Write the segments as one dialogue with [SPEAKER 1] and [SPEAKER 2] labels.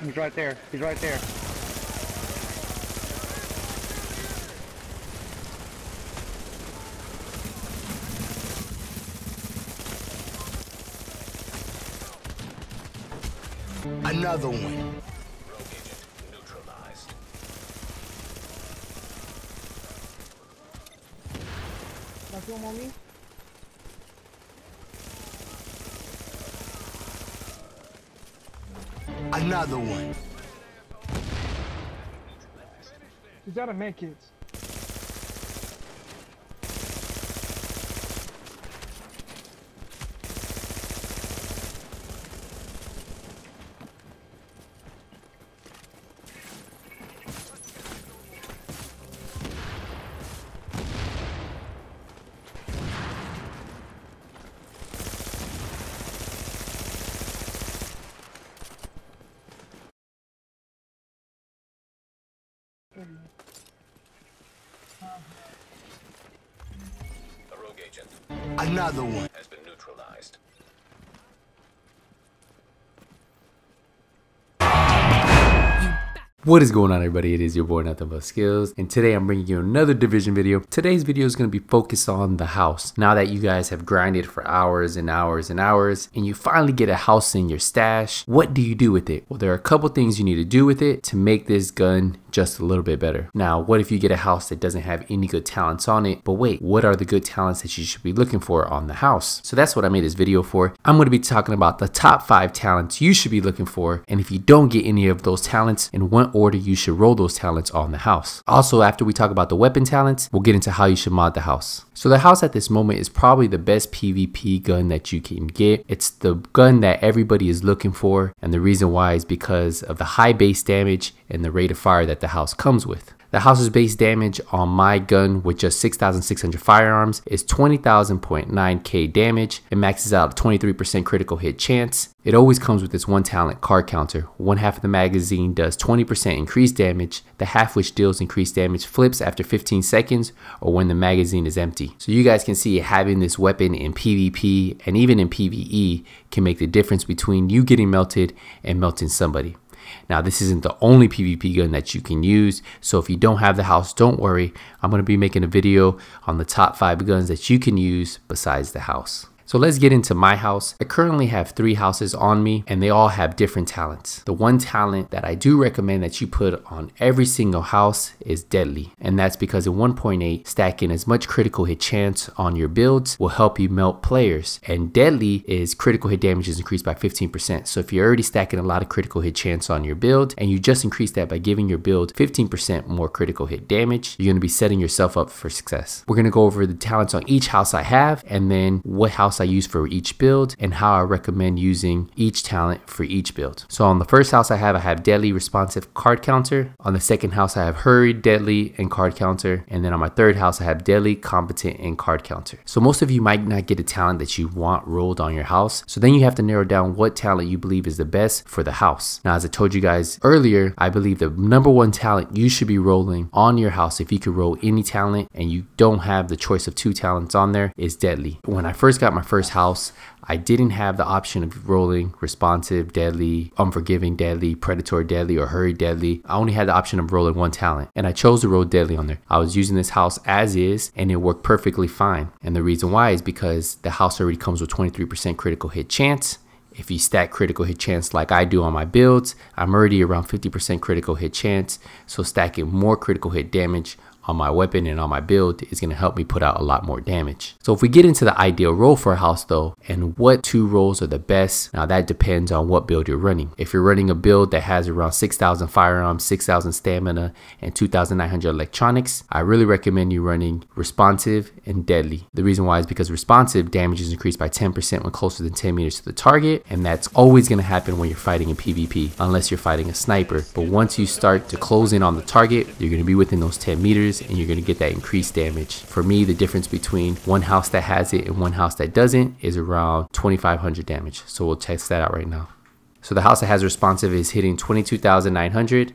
[SPEAKER 1] He's right there. He's right there.
[SPEAKER 2] Another one.
[SPEAKER 3] Rogue agent neutralized.
[SPEAKER 1] Got two on me.
[SPEAKER 2] Another one.
[SPEAKER 1] He's out of med kits.
[SPEAKER 3] A rogue agent
[SPEAKER 2] Another one.
[SPEAKER 3] has been neutralized.
[SPEAKER 4] What is going on, everybody? It is your boy Nothing But Skills, and today I'm bringing you another division video. Today's video is going to be focused on the house. Now that you guys have grinded for hours and hours and hours and you finally get a house in your stash, what do you do with it? Well, there are a couple things you need to do with it to make this gun just a little bit better. Now, what if you get a house that doesn't have any good talents on it? But wait, what are the good talents that you should be looking for on the house? So that's what I made this video for. I'm going to be talking about the top 5 talents you should be looking for, and if you don't get any of those talents, in what order you should roll those talents on the house. Also, after we talk about the weapon talents, we'll get into how you should mod the house. So the house at this moment is probably the best PvP gun that you can get. It's the gun that everybody is looking for, and the reason why is because of the high base damage and the rate of fire that the house comes with. The house's base damage on my gun with just 6,600 firearms is 20,000.9k damage. It maxes out a 23% critical hit chance. It always comes with this one talent, card counter. One half of the magazine does 20% increased damage. The half which deals increased damage flips after 15 seconds or when the magazine is empty. So you guys can see having this weapon in PvP and even in PvE can make the difference between you getting melted and melting somebody. Now, this isn't the only PvP gun that you can use, so if you don't have the house, don't worry. I'm going to be making a video on the top 5 guns that you can use besides the house. So let's get into my house. I currently have 3 houses on me and they all have different talents. The one talent that I do recommend that you put on every single house is Deadly. And that's because in 1.8, stacking as much critical hit chance on your builds will help you melt players. And Deadly is critical hit damage is increased by 15%. So if you're already stacking a lot of critical hit chance on your build and you just increase that by giving your build 15% more critical hit damage, you're going to be setting yourself up for success. We're going to go over the talents on each house I have and then what house I use for each build and how I recommend using each talent for each build. So on the first house I have Deadly, Responsive, Card Counter. On the second house I have Hurried, Deadly, and Card Counter. And then on my third house I have Deadly, Competent, and Card Counter. So most of you might not get a talent that you want rolled on your house. So then you have to narrow down what talent you believe is the best for the house. Now, as I told you guys earlier, I believe the number 1 talent you should be rolling on your house, if you could roll any talent and you don't have the choice of 2 talents on there, is Deadly. When I first got my first house, I didn't have the option of rolling Responsive, Deadly, Unforgiving, Deadly, Predatory, Deadly, or Hurry, Deadly. I only had the option of rolling 1 talent, and I chose to roll Deadly on there. I was using this house as is, and it worked perfectly fine. And the reason why is because the house already comes with 23% critical hit chance. If you stack critical hit chance like I do on my builds, I'm already around 50% critical hit chance. So stacking more critical hit damage on my weapon and on my build is going to help me put out a lot more damage. So if we get into the ideal roll for a house though, and what 2 rolls are the best, now that depends on what build you're running. If you're running a build that has around 6,000 firearms, 6,000 stamina, and 2,900 electronics, I really recommend you running Responsive and Deadly. The reason why is because Responsive damage is increased by 10% when closer than 10 meters to the target, and that's always going to happen when you're fighting in PvP, unless you're fighting a sniper. But once you start to close in on the target, you're going to be within those 10 meters and you're going to get that increased damage. For me, the difference between one house that has it and one house that doesn't is around 2,500 damage. So we'll test that out right now. So the house that has Responsive is hitting 22,900.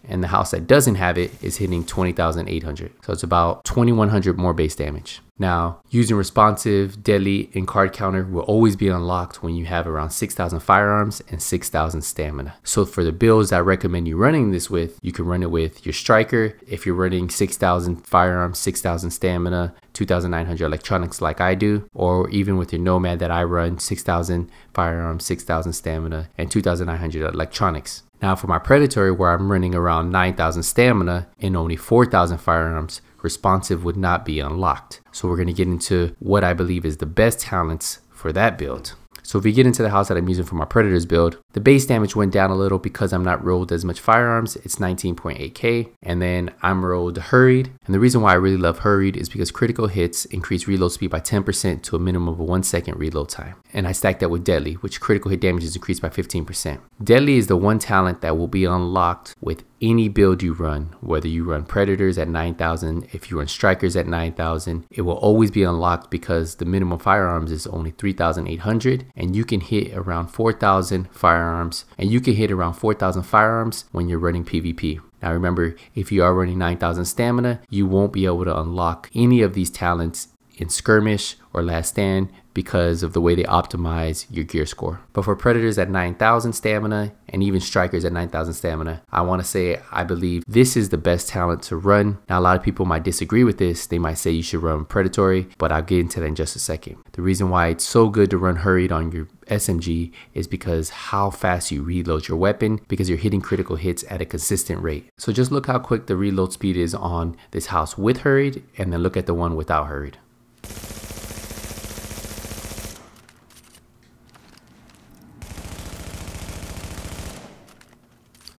[SPEAKER 4] And the house that doesn't have it is hitting 20,800. So it's about 2,100 more base damage. Now, using responsive, deadly, and card counter will always be unlocked when you have around 6,000 firearms and 6,000 stamina. So for the builds I recommend you running this with, you can run it with your striker. If you're running 6,000 firearms, 6,000 stamina, 2,900 electronics like I do, or even with your nomad that I run, 6,000 firearms, 6,000 stamina, and 2,900 electronics. Now for my Predatory, where I'm running around 9,000 stamina and only 4,000 firearms, responsive would not be unlocked. So we're going to get into what I believe is the best talents for that build. So if we get into the house that I'm using for my Predators build, the base damage went down a little because I'm not rolled as much firearms. It's 19.8k, and then I'm rolled Hurried. And the reason why I really love Hurried is because critical hits increase reload speed by 10% to a minimum of a 1 second reload time. And I stack that with Deadly, which critical hit damage is increased by 15%. Deadly is the one talent that will be unlocked with any build you run, whether you run Predators at 9,000, if you run Strikers at 9,000, it will always be unlocked because the minimum firearms is only 3,800, and you can hit around 4,000 firearms, and you can hit around 4,000 firearms when you're running PvP. Now remember, if you are running 9,000 stamina, you won't be able to unlock any of these talents in Skirmish or Last Stand because of the way they optimize your gear score. But for Predators at 9,000 stamina and even Strikers at 9,000 stamina, I want to say I believe this is the best talent to run. Now a lot of people might disagree with this. They might say you should run Predatory, but I'll get into that in just a second. The reason why it's so good to run Hurried on your SMG is because how fast you reload your weapon, because you're hitting critical hits at a consistent rate. So just look how quick the reload speed is on this house with Hurried, and then look at the one without Hurried.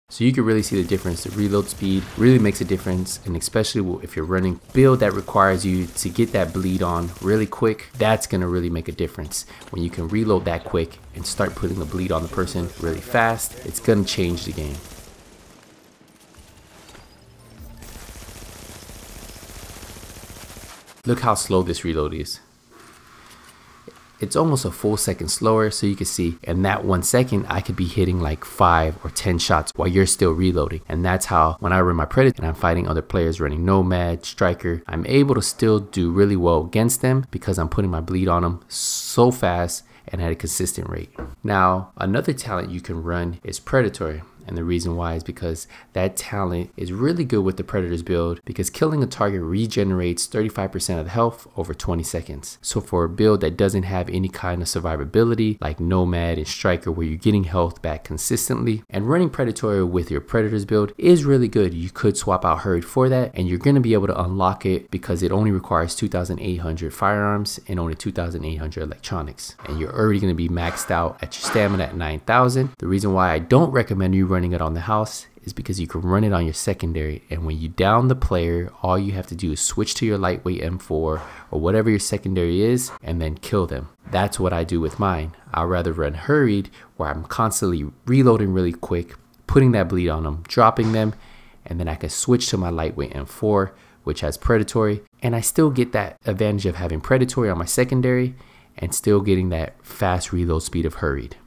[SPEAKER 4] So you can really see the difference. The reload speed really makes a difference, and especially if you're running build that requires you to get that bleed on really quick, that's gonna really make a difference. When you can reload that quick and start putting the bleed on the person really fast, it's gonna change the game. Look how slow this reload is. It's almost a full second slower, so you can see in that 1 second I could be hitting like 5 or 10 shots while you're still reloading. And that's how when I run my Predator and I'm fighting other players running Nomad, Striker, I'm able to still do really well against them because I'm putting my bleed on them so fast and at a consistent rate. Now another talent you can run is Predatory. And the reason why is because that talent is really good with the Predators build, because killing a target regenerates 35% of the health over 20 seconds. So for a build that doesn't have any kind of survivability like Nomad and Striker where you're getting health back consistently, and running Predatory with your Predators build is really good. You could swap out Hurried for that, and you're going to be able to unlock it because it only requires 2,800 firearms and only 2,800 electronics. And you're already going to be maxed out at your stamina at 9,000. The reason why I don't recommend you running it on the house is because you can run it on your secondary, and when you down the player, all you have to do is switch to your lightweight M4 or whatever your secondary is and then kill them. That's what I do with mine. I'd rather run Hurried where I'm constantly reloading really quick, putting that bleed on them, dropping them, and then I can switch to my lightweight M4 which has Predatory, and I still get that advantage of having Predatory on my secondary and still getting that fast reload speed of Hurried.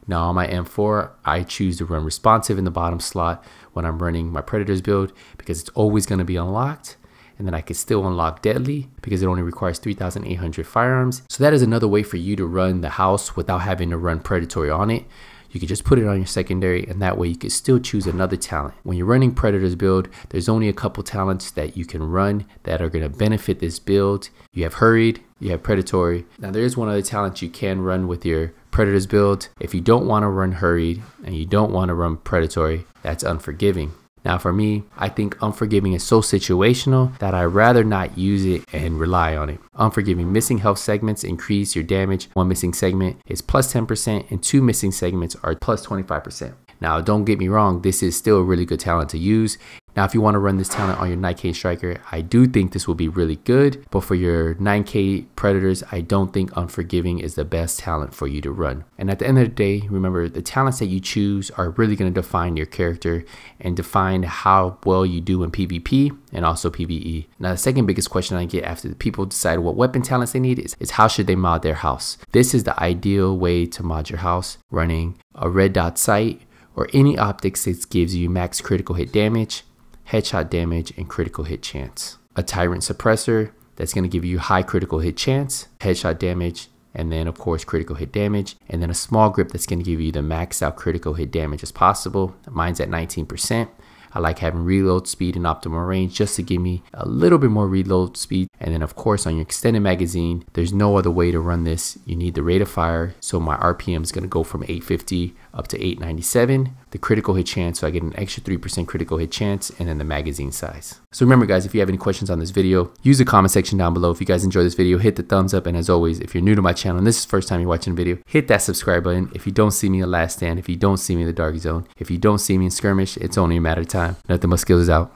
[SPEAKER 4] Now on my M4, I choose to run responsive in the bottom slot when I'm running my Predators build because it's always going to be unlocked. And then I can still unlock Deadly because it only requires 3,800 firearms. So that is another way for you to run the house without having to run Predatory on it. You can just put it on your secondary, and that way you can still choose another talent. When you're running Predators build, there's only a couple talents that you can run that are going to benefit this build. You have Hurried, you have Predatory. Now there is one other talent you can run with your Predators build. If you don't want to run Hurried and you don't want to run Predatory, that's Unforgiving. Now for me, I think Unforgiving is so situational that I'd rather not use it and rely on it. Unforgiving missing health segments increase your damage. One missing segment is plus 10% and 2 missing segments are plus 25%. Now don't get me wrong, this is still a really good talent to use. Now if you want to run this talent on your 9K Striker, I do think this will be really good. But for your 9K Predators, I don't think Unforgiving is the best talent for you to run. And at the end of the day, remember, the talents that you choose are really going to define your character and define how well you do in PvP and also PvE. Now the second biggest question I get after the people decide what weapon talents they need is how should they mod their house? This is the ideal way to mod your house, running a red dot sight or any optics that gives you max critical hit damage, headshot damage, and critical hit chance. A Tyrant Suppressor that's going to give you high critical hit chance, headshot damage, and then of course critical hit damage. And then a Small Grip that's going to give you the max out critical hit damage as possible. Mine's at 19%. I like having reload speed and optimal range just to give me a little bit more reload speed. And then of course on your extended magazine, there's no other way to run this. You need the rate of fire. So my RPM is going to go from 850 up to 897. The critical hit chance, so I get an extra 3% critical hit chance, and then the magazine size. So remember guys, if you have any questions on this video, use the comment section down below. If you guys enjoy this video, hit the thumbs up. And as always, if you're new to my channel and this is the first time you're watching a video, hit that subscribe button. If you don't see me in Last Stand, if you don't see me in the Dark Zone, if you don't see me in Skirmish, it's only a matter of time. Nothing but skills is out.